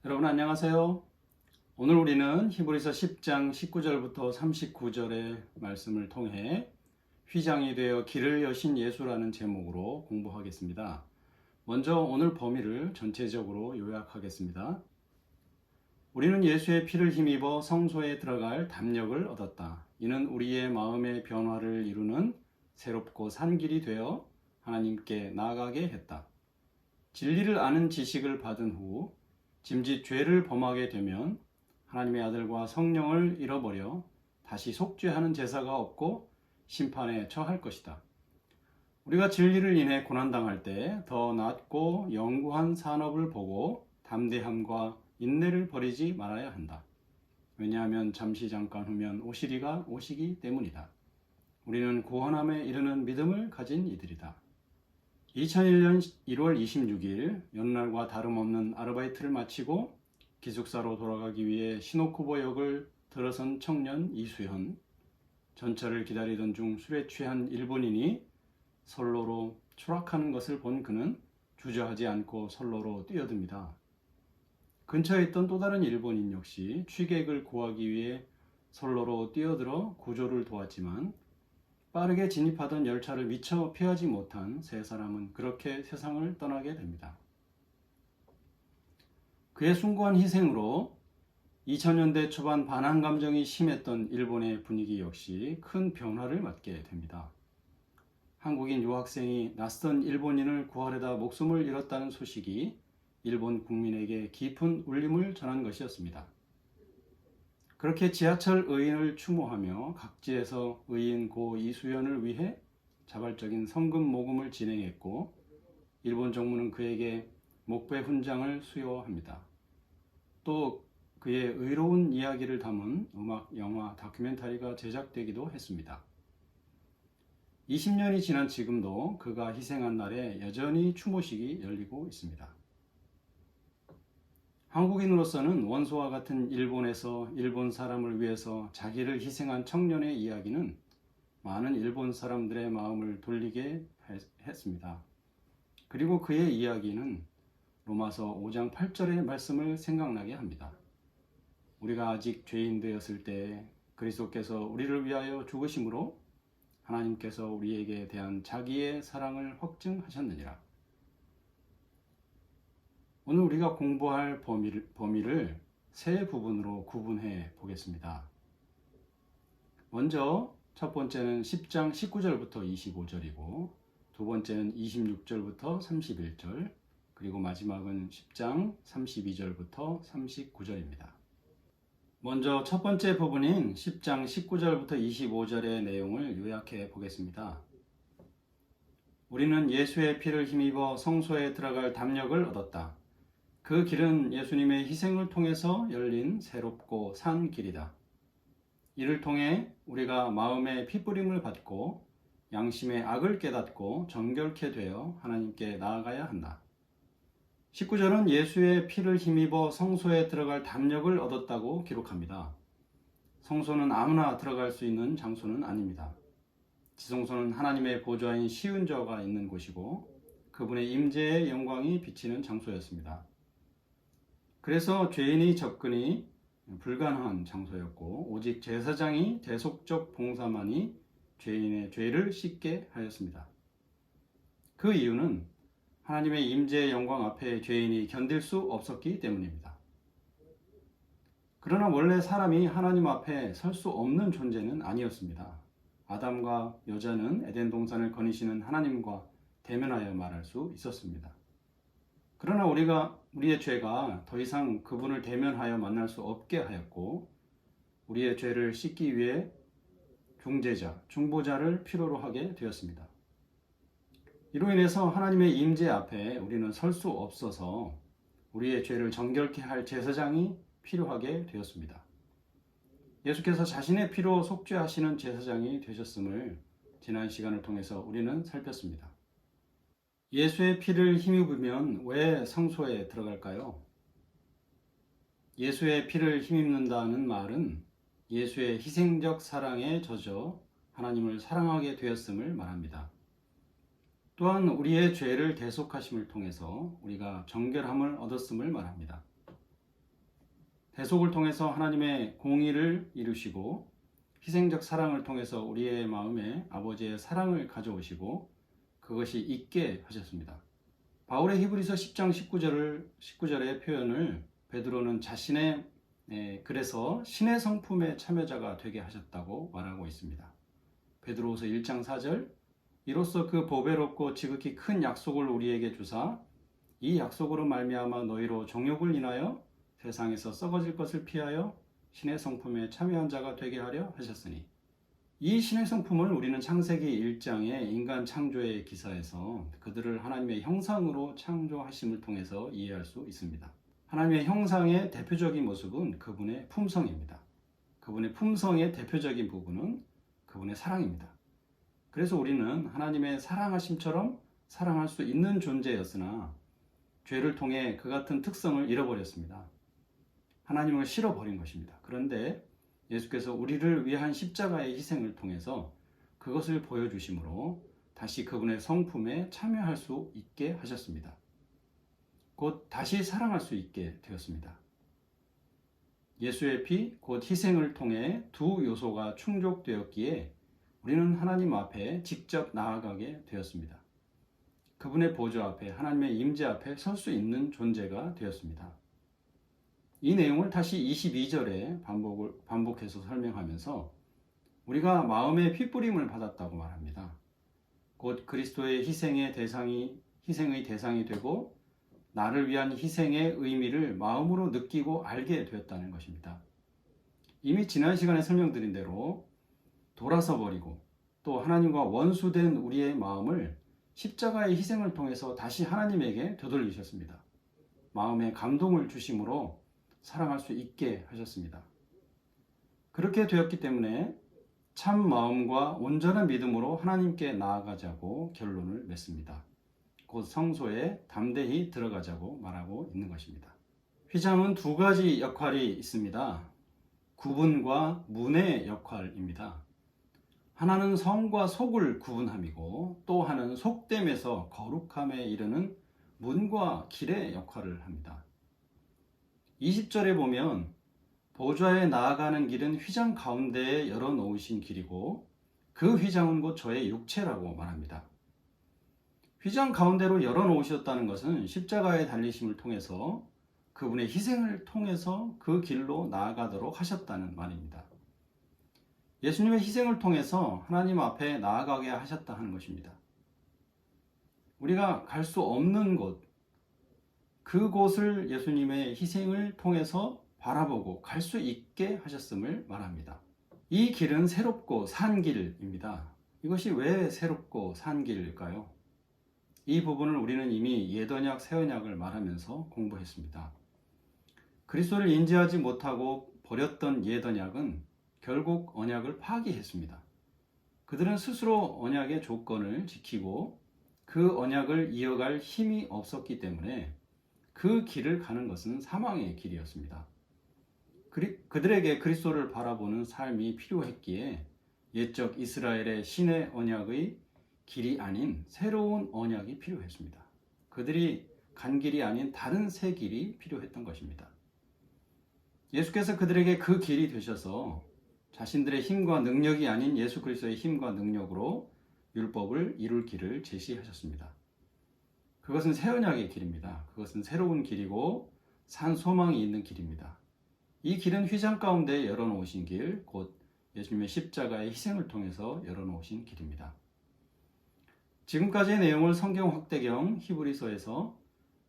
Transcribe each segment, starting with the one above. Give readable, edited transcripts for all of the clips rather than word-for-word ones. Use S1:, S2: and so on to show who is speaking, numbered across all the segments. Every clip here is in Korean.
S1: 여러분 안녕하세요. 오늘 우리는 히브리서 10장 19절부터 39절의 말씀을 통해 휘장이 되어 길을 여신 예수라는 제목으로 공부하겠습니다. 먼저 오늘 범위를 전체적으로 요약하겠습니다. 우리는 예수의 피를 힘입어 성소에 들어갈 담력을 얻었다. 이는 우리의 마음의 변화를 이루는 새롭고 산 길이 되어 하나님께 나아가게 했다. 진리를 아는 지식을 받은 후 짐짓 죄를 범하게 되면 하나님의 아들과 성령을 잃어버려 다시 속죄하는 제사가 없고 심판에 처할 것이다. 우리가 진리를 인해 고난당할 때 더 낮고 영구한 산업을 보고 담대함과 인내를 버리지 말아야 한다. 왜냐하면 잠시 잠깐 후면 오시리가 오시기 때문이다. 우리는 구원함에 이르는 믿음을 가진 이들이다. 2001년 1월 26일 연날과 다름없는 아르바이트를 마치고 기숙사로 돌아가기 위해 시노쿠보역을 들어선 청년 이수현. 전철을 기다리던 중 술에 취한 일본인이 선로로 추락하는 것을 본 그는 주저하지 않고 선로로 뛰어듭니다. 근처에 있던 또 다른 일본인 역시 취객을 구하기 위해 선로로 뛰어들어 구조를 도왔지만 빠르게 진입하던 열차를 미처 피하지 못한 세 사람은 그렇게 세상을 떠나게 됩니다. 그의 숭고한 희생으로 2000년대 초반 반항 감정이 심했던 일본의 분위기 역시 큰 변화를 맞게 됩니다. 한국인 유학생이 낯선 일본인을 구하려다 목숨을 잃었다는 소식이 일본 국민에게 깊은 울림을 전한 것이었습니다. 그렇게 지하철 의인을 추모하며 각지에서 의인 고 이수연을 위해 자발적인 성금 모금을 진행했고 일본 정부는 그에게 목배 훈장을 수여합니다. 또 그의 의로운 이야기를 담은 음악, 영화, 다큐멘터리가 제작되기도 했습니다. 20년이 지난 지금도 그가 희생한 날에 여전히 추모식이 열리고 있습니다. 한국인으로서는 원소와 같은 일본에서 일본 사람을 위해서 자기를 희생한 청년의 이야기는 많은 일본 사람들의 마음을 돌리게 했습니다. 그리고 그의 이야기는 로마서 5장 8절의 말씀을 생각나게 합니다. 우리가 아직 죄인 되었을 때 그리스도께서 우리를 위하여 죽으심으로 하나님께서 우리에게 대한 자기의 사랑을 확증하셨느니라. 오늘 우리가 공부할 범위를 세 부분으로 구분해 보겠습니다. 먼저 첫 번째는 10장 19절부터 25절이고 두 번째는 26절부터 31절 그리고 마지막은 10장 32절부터 39절입니다. 먼저 첫 번째 부분인 10장 19절부터 25절의 내용을 요약해 보겠습니다. 우리는 예수의 피를 힘입어 성소에 들어갈 담력을 얻었다. 그 길은 예수님의 희생을 통해서 열린 새롭고 산 길이다. 이를 통해 우리가 마음의 피뿌림을 받고 양심의 악을 깨닫고 정결케 되어 하나님께 나아가야 한다. 19절은 예수의 피를 힘입어 성소에 들어갈 담력을 얻었다고 기록합니다. 성소는 아무나 들어갈 수 있는 장소는 아닙니다. 지성소는 하나님의 보좌인 시은저가 있는 곳이고 그분의 임재의 영광이 비치는 장소였습니다. 그래서 죄인의 접근이 불가능한 장소였고 오직 제사장이 대속적 봉사만이 죄인의 죄를 씻게 하였습니다. 그 이유는 하나님의 임재의 영광 앞에 죄인이 견딜 수 없었기 때문입니다. 그러나 원래 사람이 하나님 앞에 설 수 없는 존재는 아니었습니다. 아담과 여자는 에덴 동산을 거니시는 하나님과 대면하여 말할 수 있었습니다. 그러나 우리의 죄가 더 이상 그분을 대면하여 만날 수 없게 하였고 우리의 죄를 씻기 위해 중재자, 중보자를 필요로 하게 되었습니다. 이로 인해서 하나님의 임재 앞에 우리는 설 수 없어서 우리의 죄를 정결케 할 제사장이 필요하게 되었습니다. 예수께서 자신의 피로 속죄하시는 제사장이 되셨음을 지난 시간을 통해서 우리는 살폈습니다. 예수의 피를 힘입으면 왜 성소에 들어갈까요? 예수의 피를 힘입는다는 말은 예수의 희생적 사랑에 젖어 하나님을 사랑하게 되었음을 말합니다. 또한 우리의 죄를 대속하심을 통해서 우리가 정결함을 얻었음을 말합니다. 대속을 통해서 하나님의 공의를 이루시고 희생적 사랑을 통해서 우리의 마음에 아버지의 사랑을 가져오시고 그것이 있게 하셨습니다. 바울의 히브리서 10장 19절의 표현을 베드로는 자신의 그래서 신의 성품의 참여자가 되게 하셨다고 말하고 있습니다. 베드로후서 1장 4절 이로써 그 보배롭고 지극히 큰 약속을 우리에게 주사 이 약속으로 말미암아 너희로 정욕을 인하여 세상에서 썩어질 것을 피하여 신의 성품에 참여한 자가 되게 하려 하셨으니 이 신의 성품을 우리는 창세기 1장의 인간 창조의 기사에서 그들을 하나님의 형상으로 창조하심을 통해서 이해할 수 있습니다. 하나님의 형상의 대표적인 모습은 그분의 품성입니다. 그분의 품성의 대표적인 부분은 그분의 사랑입니다. 그래서 우리는 하나님의 사랑하심처럼 사랑할 수 있는 존재였으나 죄를 통해 그 같은 특성을 잃어버렸습니다. 하나님을 싫어버린 것입니다. 그런데 예수께서 우리를 위한 십자가의 희생을 통해서 그것을 보여주심으로 다시 그분의 성품에 참여할 수 있게 하셨습니다. 곧 다시 사랑할 수 있게 되었습니다. 예수의 피, 곧 희생을 통해 두 요소가 충족되었기에 우리는 하나님 앞에 직접 나아가게 되었습니다. 그분의 보좌 앞에 하나님의 임재 앞에 설 수 있는 존재가 되었습니다. 이 내용을 다시 22절에 반복해서 설명하면서 우리가 마음의 핏부림을 받았다고 말합니다. 곧 그리스도의 희생의 대상이 되고 나를 위한 희생의 의미를 마음으로 느끼고 알게 되었다는 것입니다. 이미 지난 시간에 설명드린 대로 돌아서 버리고 또 하나님과 원수된 우리의 마음을 십자가의 희생을 통해서 다시 하나님에게 되돌리셨습니다. 마음에 감동을 주심으로 사랑할 수 있게 하셨습니다. 그렇게 되었기 때문에 참 마음과 온전한 믿음으로 하나님께 나아가자고 결론을 맺습니다. 곧 성소에 담대히 들어가자고 말하고 있는 것입니다. 휘장은 두 가지 역할이 있습니다. 구분과 문의 역할입니다. 하나는 성과 속을 구분함이고 또 하나는 속됨에서 거룩함에 이르는 문과 길의 역할을 합니다. 20절에 보면 보좌에 나아가는 길은 휘장 가운데에 열어놓으신 길이고 그 휘장은 곧 저의 육체라고 말합니다. 휘장 가운데로 열어놓으셨다는 것은 십자가의 달리심을 통해서 그분의 희생을 통해서 그 길로 나아가도록 하셨다는 말입니다. 예수님의 희생을 통해서 하나님 앞에 나아가게 하셨다 하는 것입니다. 우리가 갈 수 없는 곳, 그곳을 예수님의 희생을 통해서 바라보고 갈 수 있게 하셨음을 말합니다. 이 길은 새롭고 산 길입니다. 이것이 왜 새롭고 산 길일까요? 이 부분을 우리는 이미 옛언약, 새언약을 말하면서 공부했습니다. 그리스도를 인지하지 못하고 버렸던 옛언약은 결국 언약을 파기했습니다. 그들은 스스로 언약의 조건을 지키고 그 언약을 이어갈 힘이 없었기 때문에 그 길을 가는 것은 사망의 길이었습니다. 그들에게 그리스도를 바라보는 삶이 필요했기에 옛적 이스라엘의 신의 언약의 길이 아닌 새로운 언약이 필요했습니다. 그들이 간 길이 아닌 다른 새 길이 필요했던 것입니다. 예수께서 그들에게 그 길이 되셔서 자신들의 힘과 능력이 아닌 예수 그리스도의 힘과 능력으로 율법을 이룰 길을 제시하셨습니다. 그것은 새 언약의 길입니다. 그것은 새로운 길이고 산 소망이 있는 길입니다. 이 길은 휘장 가운데 열어놓으신 길, 곧 예수님의 십자가의 희생을 통해서 열어놓으신 길입니다. 지금까지의 내용을 성경 확대경 히브리서에서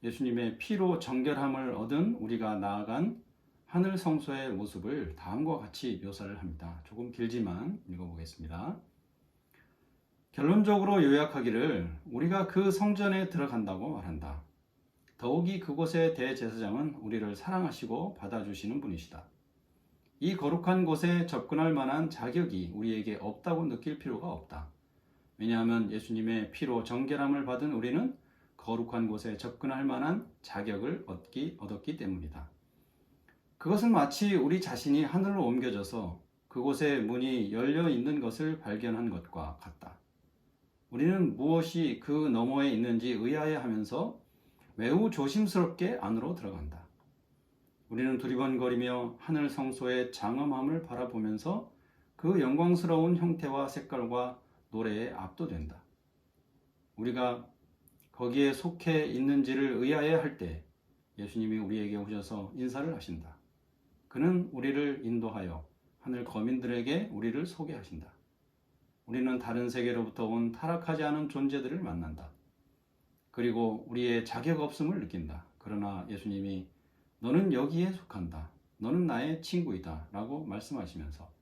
S1: 예수님의 피로 정결함을 얻은 우리가 나아간 하늘 성소의 모습을 다음과 같이 묘사를 합니다. 조금 길지만 읽어보겠습니다. 결론적으로 요약하기를 우리가 그 성전에 들어간다고 말한다. 더욱이 그곳의 대제사장은 우리를 사랑하시고 받아주시는 분이시다. 이 거룩한 곳에 접근할 만한 자격이 우리에게 없다고 느낄 필요가 없다. 왜냐하면 예수님의 피로 정결함을 받은 우리는 거룩한 곳에 접근할 만한 자격을 얻었기 때문이다. 그것은 마치 우리 자신이 하늘로 옮겨져서 그곳에 문이 열려 있는 것을 발견한 것과 같다. 우리는 무엇이 그 너머에 있는지 의아해하면서 매우 조심스럽게 안으로 들어간다. 우리는 두리번거리며 하늘 성소의 장엄함을 바라보면서 그 영광스러운 형태와 색깔과 노래에 압도된다. 우리가 거기에 속해 있는지를 의아해 할 때 예수님이 우리에게 오셔서 인사를 하신다. 그는 우리를 인도하여 하늘 거민들에게 우리를 소개하신다. 우리는 다른 세계로부터 온 타락하지 않은 존재들을 만난다. 그리고 우리의 자격 없음을 느낀다. 그러나 예수님이 너는 여기에 속한다. 너는 나의 친구이다. 라고 말씀하시면서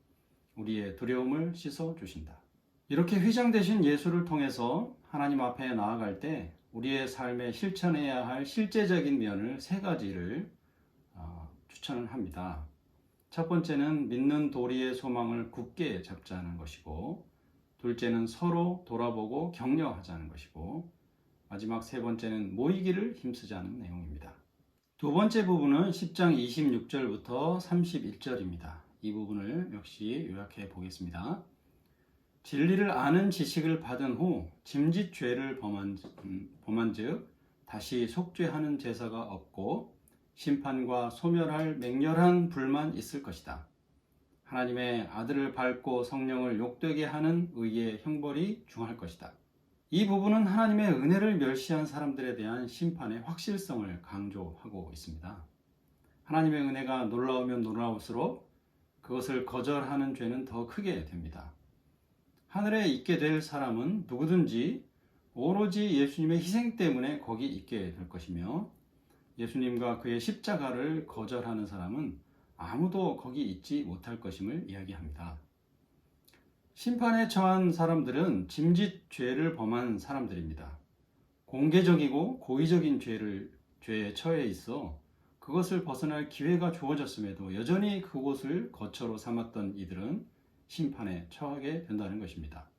S1: 우리의 두려움을 씻어주신다. 이렇게 휘장되신 예수를 통해서 하나님 앞에 나아갈 때 우리의 삶에 실천해야 할 실제적인 면을 세 가지를 추천을 합니다. 첫 번째는 믿는 도리의 소망을 굳게 잡자는 것이고, 둘째는 서로 돌아보고 격려하자는 것이고, 마지막 세 번째는 모이기를 힘쓰자는 내용입니다. 두 번째 부분은 10장 26절부터 31절입니다. 이 부분을 역시 요약해 보겠습니다. 진리를 아는 지식을 받은 후 짐짓 죄를 범한즉 다시 속죄하는 제사가 없고 심판과 소멸할 맹렬한 불만 있을 것이다. 하나님의 아들을 밟고 성령을 욕되게 하는 의의 형벌이 중할 것이다. 이 부분은 하나님의 은혜를 멸시한 사람들에 대한 심판의 확실성을 강조하고 있습니다. 하나님의 은혜가 놀라우면 놀라울수록 그것을 거절하는 죄는 더 크게 됩니다. 하늘에 있게 될 사람은 누구든지 오로지 예수님의 희생 때문에 거기 있게 될 것이며, 예수님과 그의 십자가를 거절하는 사람은 아무도 거기 있지 못할 것임을 이야기합니다. 심판에 처한 사람들은 짐짓 죄를 범한 사람들입니다. 공개적이고 고의적인 죄에 처해 있어 그것을 벗어날 기회가 주어졌음에도 여전히 그곳을 거처로 삼았던 이들은 심판에 처하게 된다는 것입니다.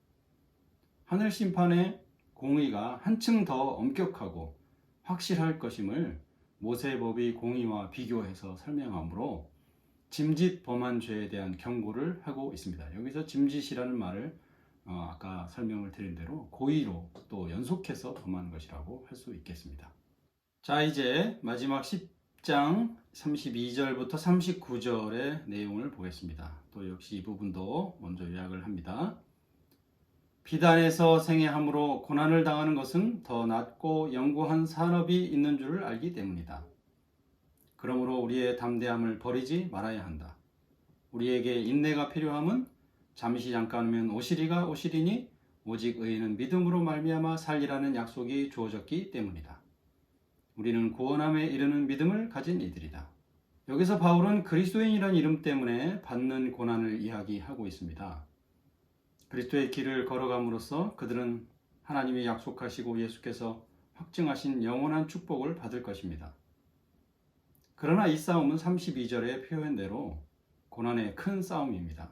S1: 하늘 심판의 공의가 한층 더 엄격하고 확실할 것임을 모세법이 공의와 비교해서 설명하므로 짐짓 범한 죄에 대한 경고를 하고 있습니다. 여기서 짐짓이라는 말을 아까 설명을 드린 대로 고의로 또 연속해서 범한 것이라고 할 수 있겠습니다. 자, 이제 마지막 10장 32절부터 39절의 내용을 보겠습니다. 또 역시 이 부분도 먼저 요약을 합니다. 비단에서 생애함으로 고난을 당하는 것은 더 낫고 영구한 산업이 있는 줄을 알기 때문이다. 그러므로 우리의 담대함을 버리지 말아야 한다. 우리에게 인내가 필요함은 잠시 잠깐이면 오시리가 오시리니 오직 의인은 믿음으로 말미암아 살리라는 약속이 주어졌기 때문이다. 우리는 구원함에 이르는 믿음을 가진 이들이다. 여기서 바울은 그리스도인이라는 이름 때문에 받는 고난을 이야기하고 있습니다. 그리스도의 길을 걸어감으로써 그들은 하나님이 약속하시고 예수께서 확증하신 영원한 축복을 받을 것입니다. 그러나 이 싸움은 32절의 표현대로 고난의 큰 싸움입니다.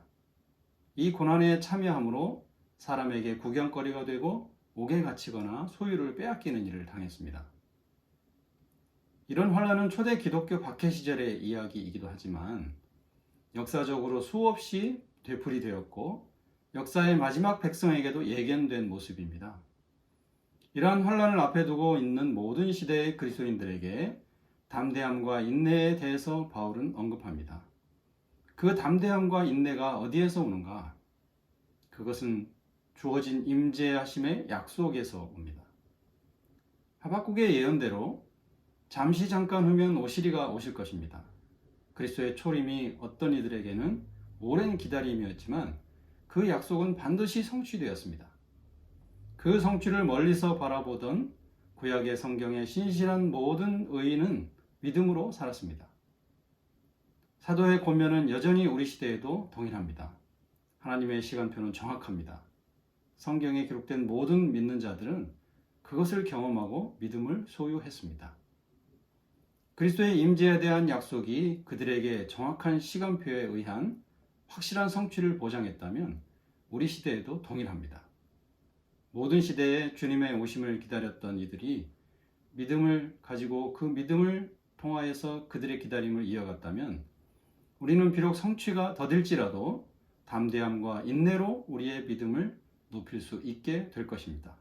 S1: 이 고난에 참여함으로 사람에게 구경거리가 되고 옥에 갇히거나 소유를 빼앗기는 일을 당했습니다. 이런 환란은 초대 기독교 박해 시절의 이야기이기도 하지만 역사적으로 수없이 되풀이되었고 역사의 마지막 백성에게도 예견된 모습입니다. 이러한 환란을 앞에 두고 있는 모든 시대의 그리스도인들에게 담대함과 인내에 대해서 바울은 언급합니다. 그 담대함과 인내가 어디에서 오는가? 그것은 주어진 임재하심의 약속에서 옵니다. 하박국의 예언대로 잠시 잠깐 후면 오시리가 오실 것입니다. 그리스도의 초림이 어떤 이들에게는 오랜 기다림이었지만 그 약속은 반드시 성취되었습니다. 그 성취를 멀리서 바라보던 구약의 성경의 신실한 모든 의인은 믿음으로 살았습니다. 사도의 권면은 여전히 우리 시대에도 동일합니다. 하나님의 시간표는 정확합니다. 성경에 기록된 모든 믿는 자들은 그것을 경험하고 믿음을 소유했습니다. 그리스도의 임재에 대한 약속이 그들에게 정확한 시간표에 의한 확실한 성취를 보장했다면 우리 시대에도 동일합니다. 모든 시대에 주님의 오심을 기다렸던 이들이 믿음을 가지고 그 믿음을 통하여서 그들의 기다림을 이어갔다면 우리는 비록 성취가 더딜지라도 담대함과 인내로 우리의 믿음을 높일 수 있게 될 것입니다.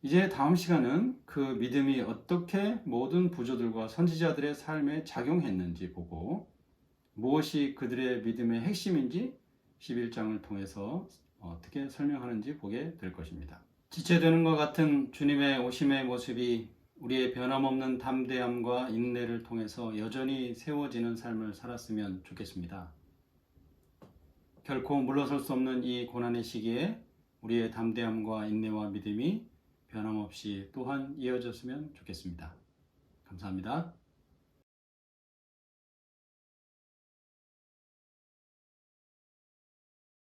S1: 이제 다음 시간은 그 믿음이 어떻게 모든 부조들과 선지자들의 삶에 작용했는지 보고 무엇이 그들의 믿음의 핵심인지 11장을 통해서 어떻게 설명하는지 보게 될 것입니다. 지체되는 것 같은 주님의 오심의 모습이 우리의 변함없는 담대함과 인내를 통해서 여전히 세워지는 삶을 살았으면 좋겠습니다. 결코 물러설 수 없는 이 고난의 시기에 우리의 담대함과 인내와 믿음이 변함없이 또한 이어졌으면 좋겠습니다. 감사합니다.